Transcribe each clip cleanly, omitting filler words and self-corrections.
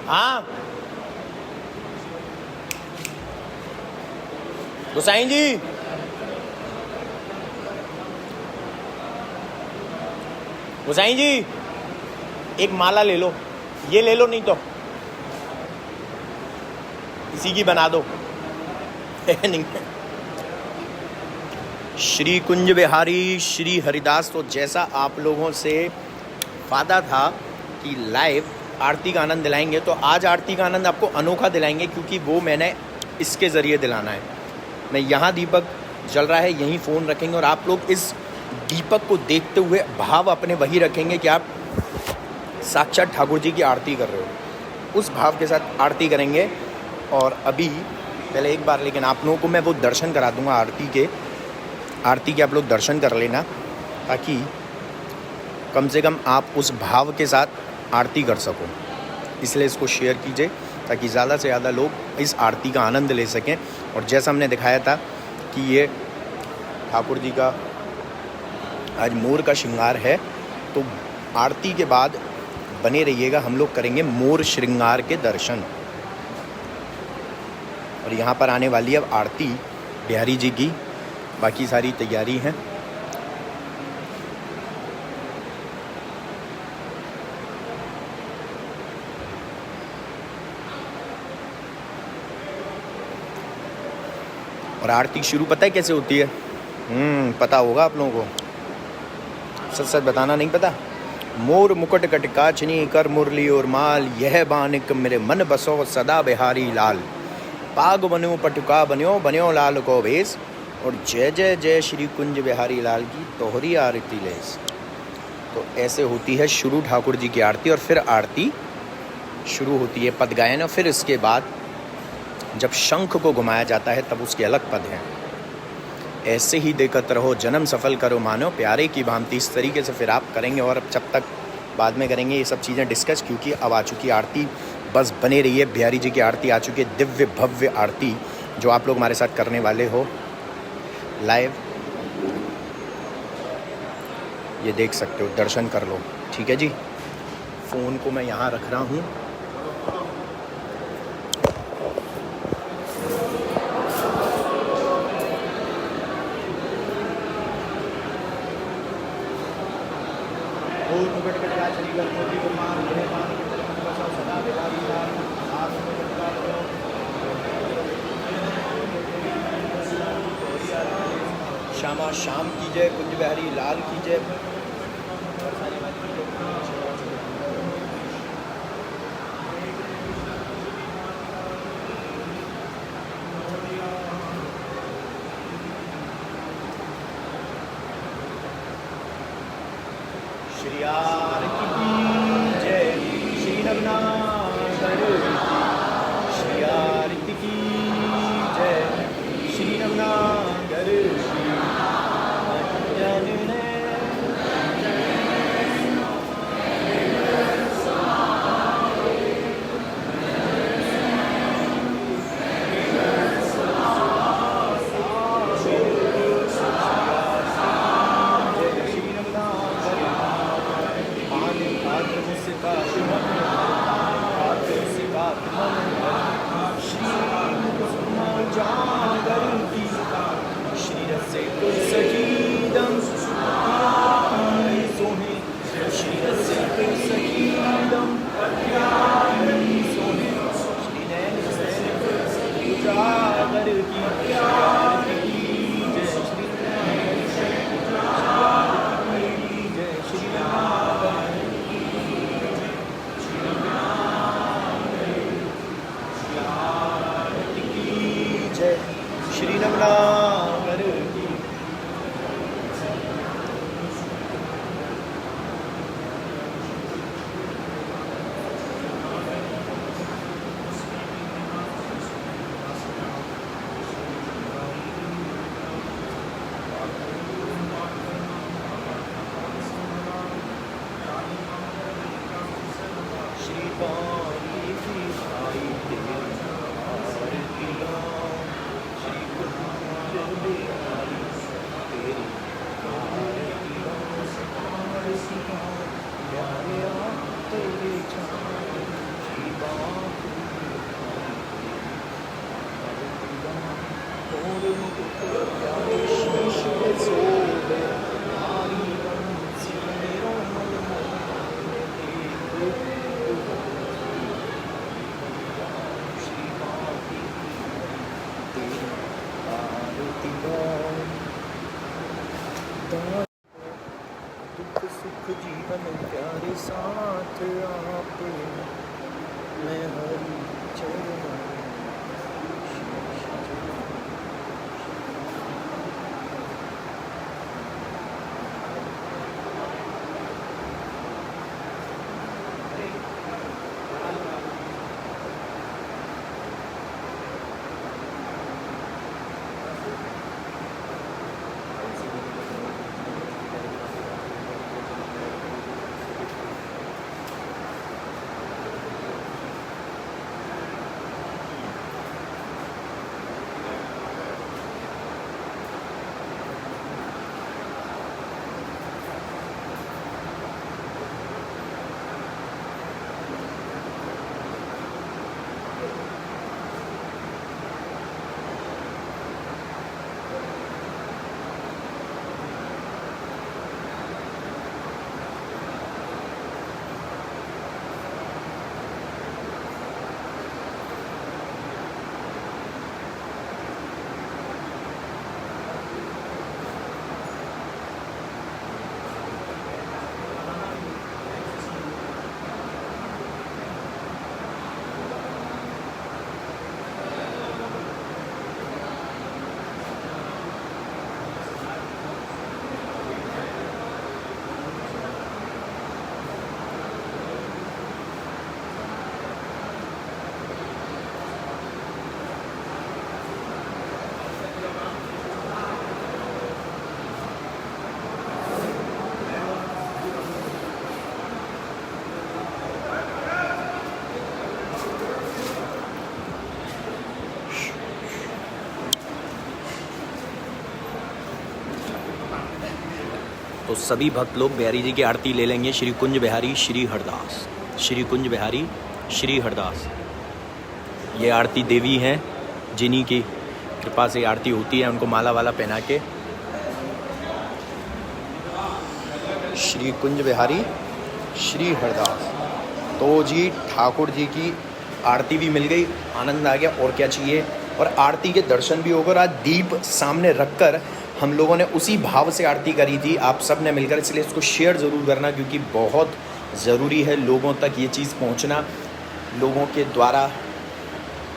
हाँ गोसाई जी, गोसाई जी एक माला ले लो, ये ले लो, नहीं तो इसी की बना दो। नहीं। श्री कुंज बिहारी श्री हरिदास। तो जैसा आप लोगों से वादा था कि लाइव आरती का आनंद दिलाएंगे, तो आज आरती का आनंद आपको अनोखा दिलाएंगे, क्योंकि वो मैंने इसके ज़रिए दिलाना है। मैं यहाँ दीपक जल रहा है, यहीं फ़ोन रखेंगे और आप लोग इस दीपक को देखते हुए भाव अपने वही रखेंगे कि आप साक्षात ठाकुर जी की आरती कर रहे हो। उस भाव के साथ आरती करेंगे। और अभी पहले एक बार लेकिन आप लोगों को मैं वो दर्शन करा दूंगा आरती के आप लोग दर्शन कर लेना, ताकि कम से कम आप उस भाव के साथ आरती कर सको। इसलिए इसको शेयर कीजिए ताकि ज़्यादा से ज़्यादा लोग इस आरती का आनंद ले सकें। और जैसा हमने दिखाया था कि ये ठाकुर जी का आज मोर का श्रृंगार है, तो आरती के बाद बने रहिएगा, हम लोग करेंगे मोर श्रृंगार के दर्शन। और यहाँ पर आने वाली अब आरती बिहारी जी की, बाकी सारी तैयारी है। और आरती शुरू पता है कैसे होती है? पता होगा आप लोगों को, सच सच बताना नहीं पता। मोर मुकुट कटकाचनी कर मुरली और माल, यह बानिक मेरे मन बसो सदा बिहारी लाल। पाग बन्यो पटुका बन्यो लाल को भेस, और जय जय जय श्री कुंज बिहारी लाल की तोहरी आरती लेस। तो ऐसे होती है शुरू ठाकुर जी की आरती, और फिर आरती शुरू होती है पद गायन। और फिर इसके बाद जब शंख को घुमाया जाता है तब उसके अलग पद हैं। ऐसे ही देखत रहो जन्म सफल करो मानो प्यारे की भांति। इस तरीके से फिर आप करेंगे। और अब जब तक बाद में करेंगे ये सब चीज़ें डिस्कस, क्योंकि अब आ चुकी आरती। बस बने रहिए, बिहारी जी की आरती आ चुकी है, दिव्य भव्य आरती जो आप लोग हमारे साथ करने वाले हो लाइव। ये देख सकते हो, दर्शन कर लो, ठीक है जी। फ़ोन को मैं यहाँ रख रहा हूँ। श्यामा श्याम की जय, कुंज बिहारी लाल की जय। श्री आरती की जय, श्री नवनाथ श्री आरती की जय, श्री नवनाथ श्री नवनागर की। दुख सुख जीवन प्यारे साथ आप, मैं हरि चरण। तो सभी भक्त लोग बिहारी जी की आरती ले लेंगे। श्री कुंज बिहारी श्री हरदास, श्री कुंज बिहारी श्री हरदास। ये आरती देवी हैं, जिन्हीं की कृपा से आरती होती है। उनको माला वाला पहना के श्री कुंज बिहारी श्री हरदास। तो जी ठाकुर जी की आरती भी मिल गई, आनंद आ गया, और क्या चाहिए। और आरती के दर्शन भी होकर आज दीप सामने रखकर हम लोगों ने उसी भाव से आरती करी थी आप सब ने मिलकर। इसलिए इसको शेयर ज़रूर करना, क्योंकि बहुत ज़रूरी है लोगों तक ये चीज़ पहुंचना। लोगों के द्वारा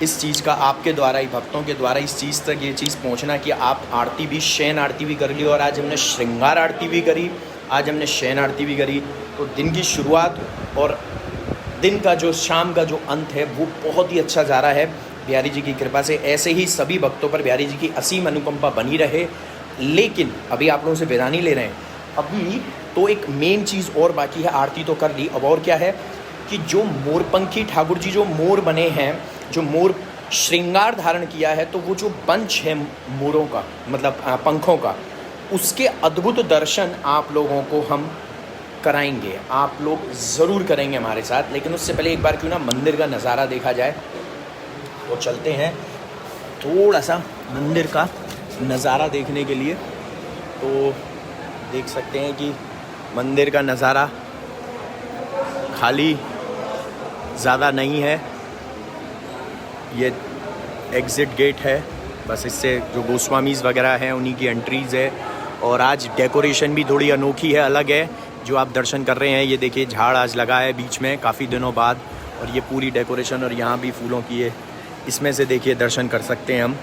इस चीज़ का, आपके द्वारा ही, भक्तों के द्वारा इस चीज़ तक ये चीज़ पहुंचना कि आप आरती भी, शयन आरती भी कर ली। और आज हमने श्रृंगार आरती भी करी, आज हमने शयन आरती भी करी। तो दिन की शुरुआत और दिन का जो शाम का जो अंत है वो बहुत ही अच्छा जा रहा है बिहारी जी की कृपा से। ऐसे ही सभी भक्तों पर बिहारी जी की असीम अनुकंपा बनी रहे। लेकिन अभी आप लोगों से विदा नहीं ले रहे हैं, अभी तो एक मेन चीज़ और बाकी है। आरती तो कर ली, अब और क्या है कि जो मोरपंखी ठाकुर जी जो मोर बने हैं, जो मोर श्रृंगार धारण किया है, तो वो जो बंच है मोरों का, मतलब पंखों का, उसके अद्भुत दर्शन आप लोगों को हम कराएंगे। आप लोग ज़रूर करेंगे हमारे साथ। लेकिन उससे पहले एक बार क्यों ना मंदिर का नज़ारा देखा जाए। तो चलते हैं थोड़ा सा मंदिर का नज़ारा देखने के लिए। तो देख सकते हैं कि मंदिर का नज़ारा खाली ज़्यादा नहीं है। ये एग्ज़िट गेट है, बस इससे जो गोस्वामीज़ वगैरह हैं उन्हीं की एंट्रीज़ है। और आज डेकोरेशन भी थोड़ी अनोखी है, अलग है। जो आप दर्शन कर रहे हैं, ये देखिए झाड़ आज लगा है बीच में काफ़ी दिनों बाद, और ये पूरी डेकोरेशन, और यहाँ भी फूलों की है। इसमें से देखिए दर्शन कर सकते हैं हम,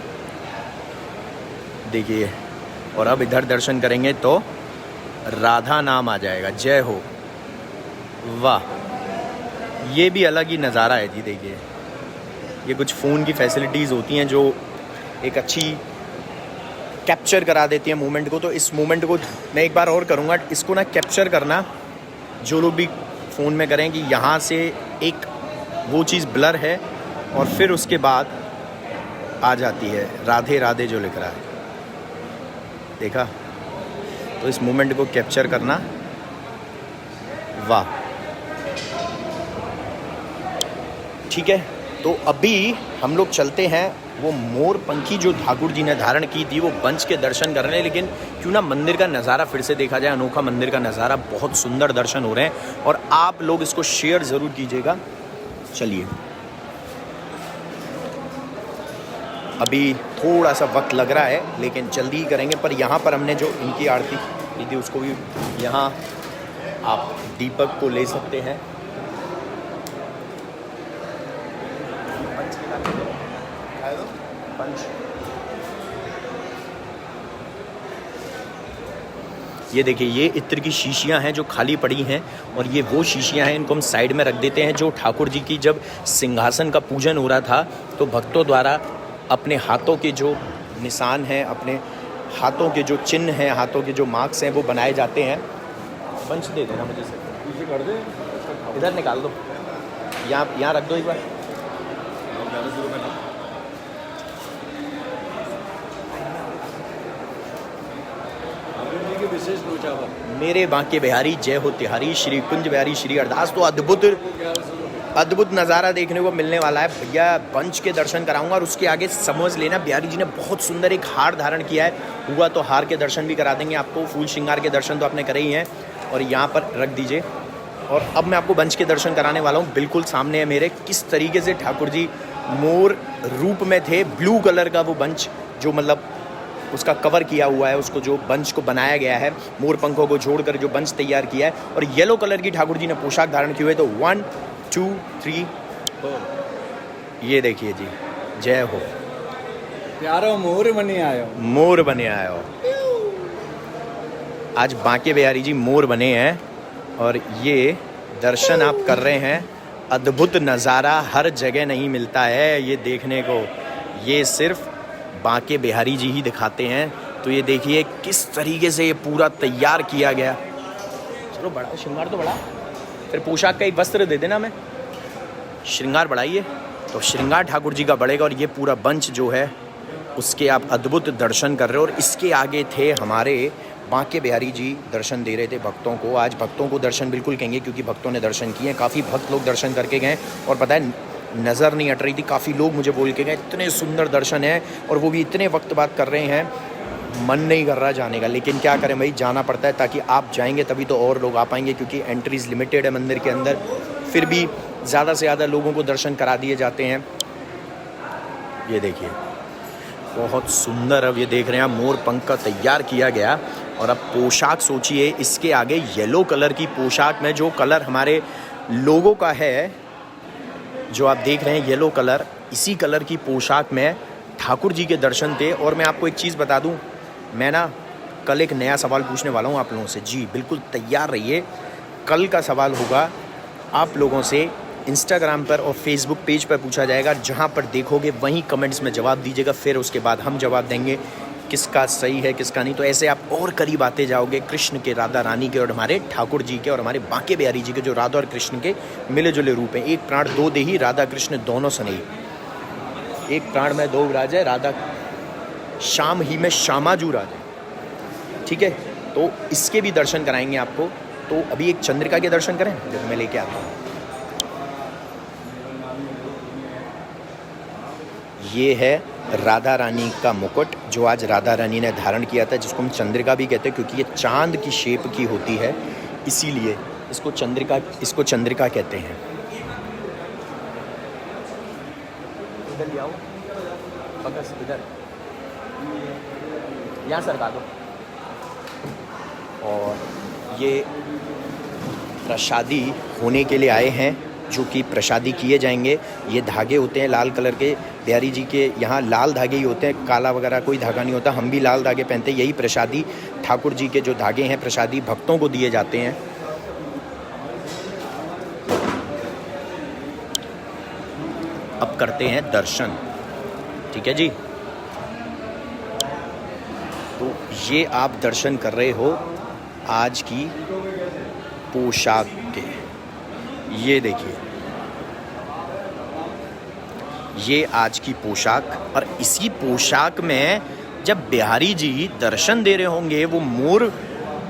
देखिए। और अब इधर दर्शन करेंगे तो राधा नाम आ जाएगा, जय हो। वाह, ये भी अलग ही नज़ारा है जी। देखिए ये कुछ फ़ोन की फैसिलिटीज़ होती हैं जो एक अच्छी कैप्चर करा देती हैं मोमेंट को। तो इस मोमेंट को मैं एक बार और करूँगा, इसको ना कैप्चर करना, जो लोग भी फ़ोन में करें, कि यहाँ से एक वो चीज़ ब्लर है और फिर उसके बाद आ जाती है राधे राधे जो लिख रहा है, देखा। तो इस मोमेंट को कैप्चर करना। वाह, ठीक है। तो अभी हम लोग चलते हैं वो मोर पंखी जो ठाकुर जी ने धारण की थी, वो बंच के दर्शन करने। लेकिन क्यों ना मंदिर का नज़ारा फिर से देखा जाए, अनोखा मंदिर का नज़ारा, बहुत सुंदर दर्शन हो रहे हैं। और आप लोग इसको शेयर ज़रूर कीजिएगा। चलिए, अभी थोड़ा सा वक्त लग रहा है, लेकिन जल्दी ही करेंगे। पर यहाँ पर हमने जो इनकी आरती की थी उसको भी यहाँ आप दीपक को ले सकते हैं। पंच ये देखिए, ये इत्र की शीशियां हैं जो खाली पड़ी हैं, और ये वो शीशियां हैं, इनको हम साइड में रख देते हैं। जो ठाकुर जी की जब सिंहासन का पूजन हो रहा था तो भक्तों द्वारा अपने हाथों के जो निशान हैं, अपने हाथों के जो चिन्ह हैं, हाथों के जो मार्क्स हैं, वो बनाए जाते हैं। पंच दे देना मुझे से, पीछे कर दे, इधर निकाल दो, यहाँ रख दो एक बार। विशेष मेरे बांके बिहारी जय हो तिहारी, श्री कुंज बिहारी श्री अरदास। तो अद्भुत नज़ारा देखने को मिलने वाला है भैया। पंच के दर्शन कराऊंगा और उसके आगे समझ लेना बिहारी जी ने बहुत सुंदर एक हार धारण किया है। हुआ तो हार के दर्शन भी करा देंगे आपको। फूल श्रृंगार के दर्शन तो आपने करे ही हैं, और यहाँ पर रख दीजिए। और अब मैं आपको पंच के दर्शन कराने वाला हूँ। बिल्कुल सामने है मेरे, किस तरीके से ठाकुर जी मोर रूप में थे। ब्लू कलर का वो बंच जो मतलब उसका कवर किया हुआ है, उसको जो बंच को बनाया गया है, मोर पंखों को जोड़कर जो बंच तैयार किया है। और येलो कलर की ठाकुर जी ने पोशाक धारण की हुई है। तो 1 2 3 ये देखिए जी, जय हो। प्यारो मोर बने आयो, मोर बने आयो। आज बांके बिहारी जी मोर बने हैं और ये दर्शन आप कर रहे हैं। अद्भुत नज़ारा हर जगह नहीं मिलता है ये देखने को, ये सिर्फ बांके बिहारी जी ही दिखाते हैं। तो ये देखिए किस तरीके से ये पूरा तैयार किया गया। चलो बड़ा श्रृंगार तो बड़ा, फिर पोशाक का एक वस्त्र दे देना। मैं श्रृंगार बढ़ाइए तो श्रृंगार ठाकुर जी का बढ़ेगा। और ये पूरा बंच जो है उसके आप अद्भुत दर्शन कर रहे हो। और इसके आगे थे हमारे बांके बिहारी जी, दर्शन दे रहे थे भक्तों को। आज भक्तों को दर्शन बिल्कुल कहेंगे क्योंकि भक्तों ने दर्शन किए। काफ़ी भक्त लोग दर्शन करके गए और पता है नज़र नहीं हट रही थी। काफ़ी लोग मुझे बोल के गए इतने सुंदर दर्शन है, और वो भी इतने वक्त बाद कर रहे हैं, मन नहीं कर रहा जाने का। लेकिन क्या करें भाई, जाना पड़ता है ताकि आप जाएंगे तभी तो और लोग आ पाएंगे, क्योंकि एंट्रीज लिमिटेड है मंदिर के अंदर। फिर भी ज़्यादा से ज़्यादा लोगों को दर्शन करा दिए जाते हैं। ये देखिए बहुत सुंदर, अब ये देख रहे हैं मोर पंख का तैयार किया गया। और अब पोशाक सोचिए, इसके आगे येलो कलर की पोशाक में जो कलर हमारे लोगों का है, जो आप देख रहे हैं येलो कलर, इसी कलर की पोशाक में ठाकुर जी के दर्शन थे। और मैं आपको एक चीज़ बता दूं, मैं ना कल एक नया सवाल पूछने वाला हूं आप लोगों से। जी बिल्कुल तैयार रहिए। कल का सवाल होगा आप लोगों से इंस्टाग्राम पर और फेसबुक पेज पर पूछा जाएगा। जहां पर देखोगे वहीं कमेंट्स में जवाब दीजिएगा, फिर उसके बाद हम जवाब देंगे किसका सही है किसका नहीं। तो ऐसे आप और करीब आते जाओगे कृष्ण के, राधा रानी के, और हमारे ठाकुर जी के, और हमारे बांके बिहारी जी के, जो राधा और कृष्ण के मिले जुले रूप हैं। एक प्राण दो देही, राधा कृष्ण दोनों सनई। एक प्राण में दो विराज है, राधा शाम ही में श्यामाजू राजा। ठीक है, तो इसके भी दर्शन कराएंगे आपको। तो अभी एक चंद्रिका के दर्शन करें जो मैं लेके आता हूँ। ये है राधा रानी का मुकुट जो आज राधा रानी ने धारण किया था, जिसको हम चंद्रिका भी कहते हैं क्योंकि ये चांद की शेप की होती है, इसीलिए इसको चंद्रिका कहते हैं। इधर ले आओ, बस इधर यहाँ सरका दो। और ये प्रसादी होने के लिए आए हैं, जो कि प्रसादी किए जाएंगे। ये धागे होते हैं लाल कलर के, बिहारी जी के यहाँ लाल धागे ही होते हैं, काला वगैरह कोई धागा नहीं होता। हम भी लाल धागे पहनते हैं। यही प्रसादी ठाकुर जी के जो धागे हैं प्रसादी भक्तों को दिए जाते हैं। अब करते हैं दर्शन, ठीक है जी। तो ये आप दर्शन कर रहे हो आज की पोशाक के। ये देखिए, ये आज की पोशाक, और इसी पोशाक में जब बिहारी जी दर्शन दे रहे होंगे, वो मोर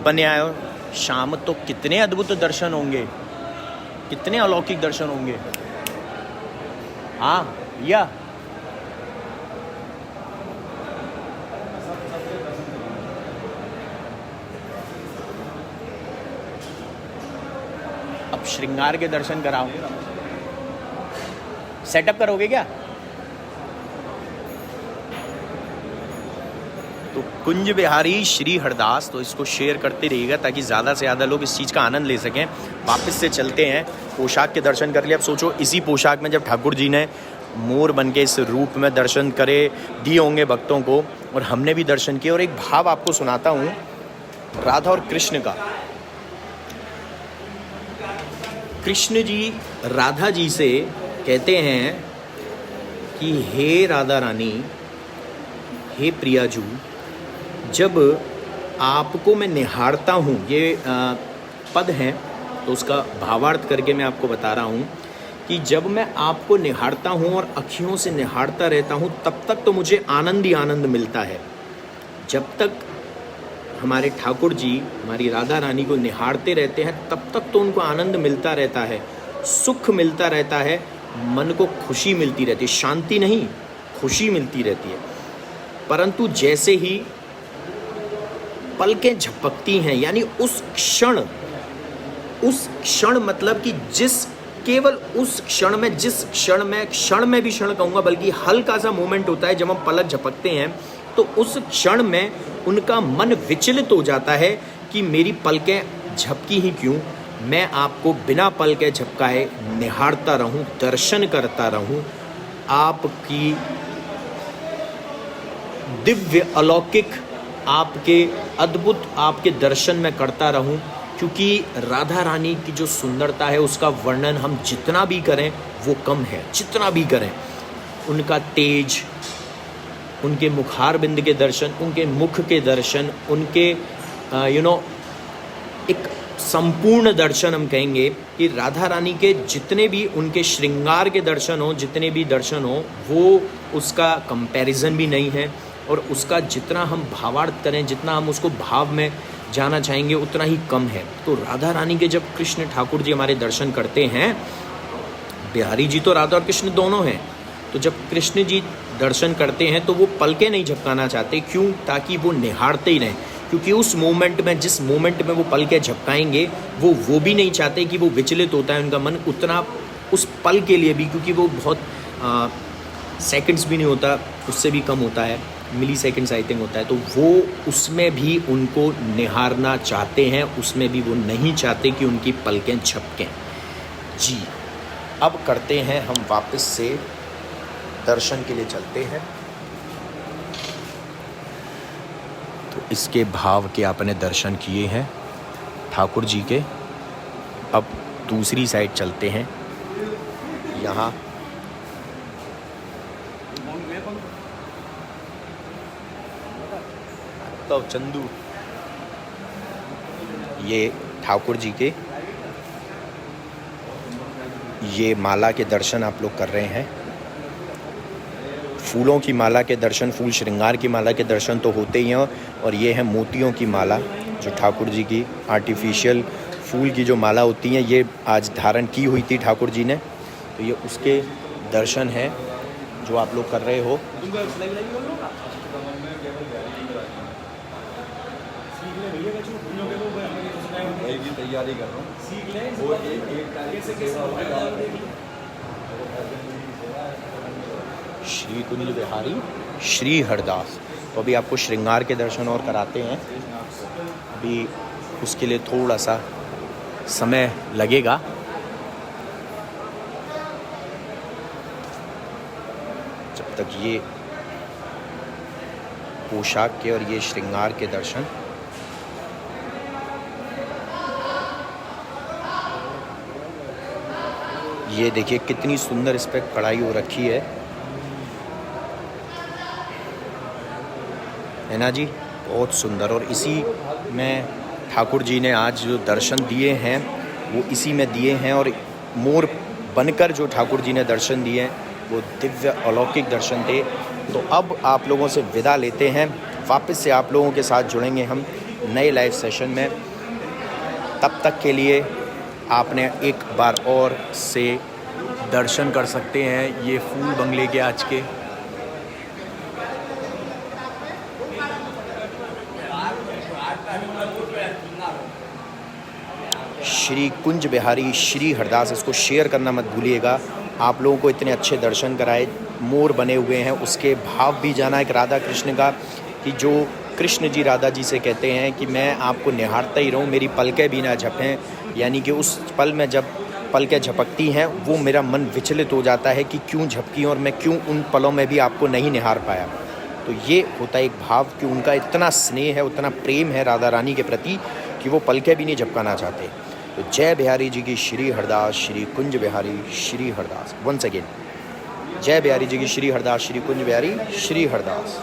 बने आए हो शाम, तो कितने अद्भुत दर्शन होंगे, कितने अलौकिक दर्शन होंगे। हाँ या अब श्रृंगार के दर्शन कराओ। सेटअप करोगे क्या? तो कुंज बिहारी श्री हरदास। तो इसको शेयर करते रहिएगा ताकि ज़्यादा से ज़्यादा लोग इस चीज़ का आनंद ले सकें। वापस से चलते हैं, पोशाक के दर्शन कर लिए। अब सोचो इसी पोशाक में जब ठाकुर जी ने मोर बन के इस रूप में दर्शन करे दिए होंगे भक्तों को, और हमने भी दर्शन किए। और एक भाव आपको सुनाता हूँ राधा और कृष्ण का। कृष्ण जी राधा जी से कहते हैं कि हे राधा रानी, हे प्रियाजू, जब आपको मैं निहारता हूँ, ये पद हैं तो उसका भावार्थ करके मैं आपको बता रहा हूँ कि जब मैं आपको निहारता हूँ और अखियों से निहारता रहता हूँ तब तक तो मुझे आनंद ही आनंद मिलता है। जब तक हमारे ठाकुर जी हमारी राधा रानी को निहारते रहते हैं तब तक तो उनको आनंद मिलता रहता है, सुख मिलता रहता है, मन को खुशी मिलती रहती है, शांति नहीं खुशी मिलती रहती है। परंतु जैसे ही पलकें झपकती हैं, यानी उस क्षण मतलब कि केवल उस क्षण में, जिस क्षण में भी क्षण कहूँगा, बल्कि हल्का सा मोमेंट होता है जब हम पलक झपकते हैं, तो उस क्षण में उनका मन विचलित हो जाता है कि मेरी पलकें झपकी ही क्यों, मैं आपको बिना पलकें झपकाए निहारता रहूं, दर्शन करता रहूं, आपकी दिव्य अलौकिक, आपके अद्भुत आपके दर्शन में करता रहूं। क्योंकि राधा रानी की जो सुंदरता है उसका वर्णन हम जितना भी करें वो कम है, जितना भी करें। उनका तेज, उनके मुखारबिंद के दर्शन, उनके मुख के दर्शन, उनके एक संपूर्ण दर्शन, हम कहेंगे कि राधा रानी के जितने भी उनके श्रृंगार के दर्शन हो, जितने भी दर्शन हो, वो उसका कंपैरिजन भी नहीं है। और उसका जितना हम भावार्थ करें, जितना हम उसको भाव में जाना चाहेंगे उतना ही कम है। तो राधा रानी के जब कृष्ण ठाकुर जी हमारे दर्शन करते हैं, बिहारी जी तो राधा और कृष्ण दोनों हैं, तो जब कृष्ण जी दर्शन करते हैं तो वो पलकें नहीं झपकाना चाहते। क्यों? ताकि वो निहारते ही रहें। क्योंकि उस मोमेंट में, जिस मोमेंट में वो पलकें झपकाएंगे, वो भी नहीं चाहते कि वो विचलित होता है उनका मन उतना उस पल के लिए भी, क्योंकि वो बहुत सेकंड्स भी नहीं होता, उससे भी कम होता है, मिली सेकेंड्स आई थिंक होता है। तो वो उसमें भी उनको निहारना चाहते हैं, उसमें भी वो नहीं चाहते कि उनकी पलकें झपकें। जी, अब करते हैं हम वापस से दर्शन के लिए चलते हैं। तो इसके भाव के आपने दर्शन किए हैं ठाकुर जी के। अब दूसरी साइड चलते हैं। यहाँ तो चंदू, ये ठाकुर जी के ये माला के दर्शन आप लोग कर रहे हैं। फूलों की माला के दर्शन, फूल श्रृंगार की माला के दर्शन तो होते ही हैं, और ये है मोतियों की माला जो ठाकुर जी की आर्टिफिशियल फूल की जो माला होती हैं, ये आज धारण की हुई थी ठाकुर जी ने। तो ये उसके दर्शन हैं जो आप लोग कर रहे हो। की तैयारी कर रहा हूँ, सीख ले वो श्री कुंज बिहारी श्री हरदास। तो अभी आपको श्रृंगार के दर्शन और कराते हैं। अभी उसके लिए थोड़ा सा समय लगेगा। जब तक ये पोशाक के और ये श्रृंगार के दर्शन, ये देखिए कितनी सुंदर इस पर कढ़ाई हो रखी है ना जी, बहुत सुंदर। और इसी में ठाकुर जी ने आज जो दर्शन दिए हैं वो इसी में दिए हैं, और मोर बनकर जो ठाकुर जी ने दर्शन दिए हैं वो दिव्य अलौकिक दर्शन थे। तो अब आप लोगों से विदा लेते हैं, वापस से आप लोगों के साथ जुड़ेंगे हम नए लाइव सेशन में। तब तक के लिए आपने एक बार और से दर्शन कर सकते हैं ये फूल बंगले के आज के। श्री कुंज बिहारी श्री हरदास, इसको शेयर करना मत भूलिएगा। आप लोगों को इतने अच्छे दर्शन कराए, मोर बने हुए हैं, उसके भाव भी जाना एक राधा कृष्ण का कि जो कृष्ण जी राधा जी से कहते हैं कि मैं आपको निहारता ही रहूं, मेरी पलकें भी ना झपकें, यानी कि उस पल में जब पलकें झपकती हैं वो मेरा मन विचलित हो जाता है कि क्यों झपकी और मैं क्यों उन पलों में भी आपको नहीं निहार पाया। तो ये होता है एक भाव कि उनका इतना स्नेह है, उतना प्रेम है राधा रानी के प्रति कि वो पलकें भी नहीं झपकाना चाहते। तो जय बिहारी जी की श्री हरदास श्री कुंज बिहारी श्री हरदास। वंस अगेन जय बिहारी जी की श्री हरदास श्री कुंज बिहारी श्री हरदास।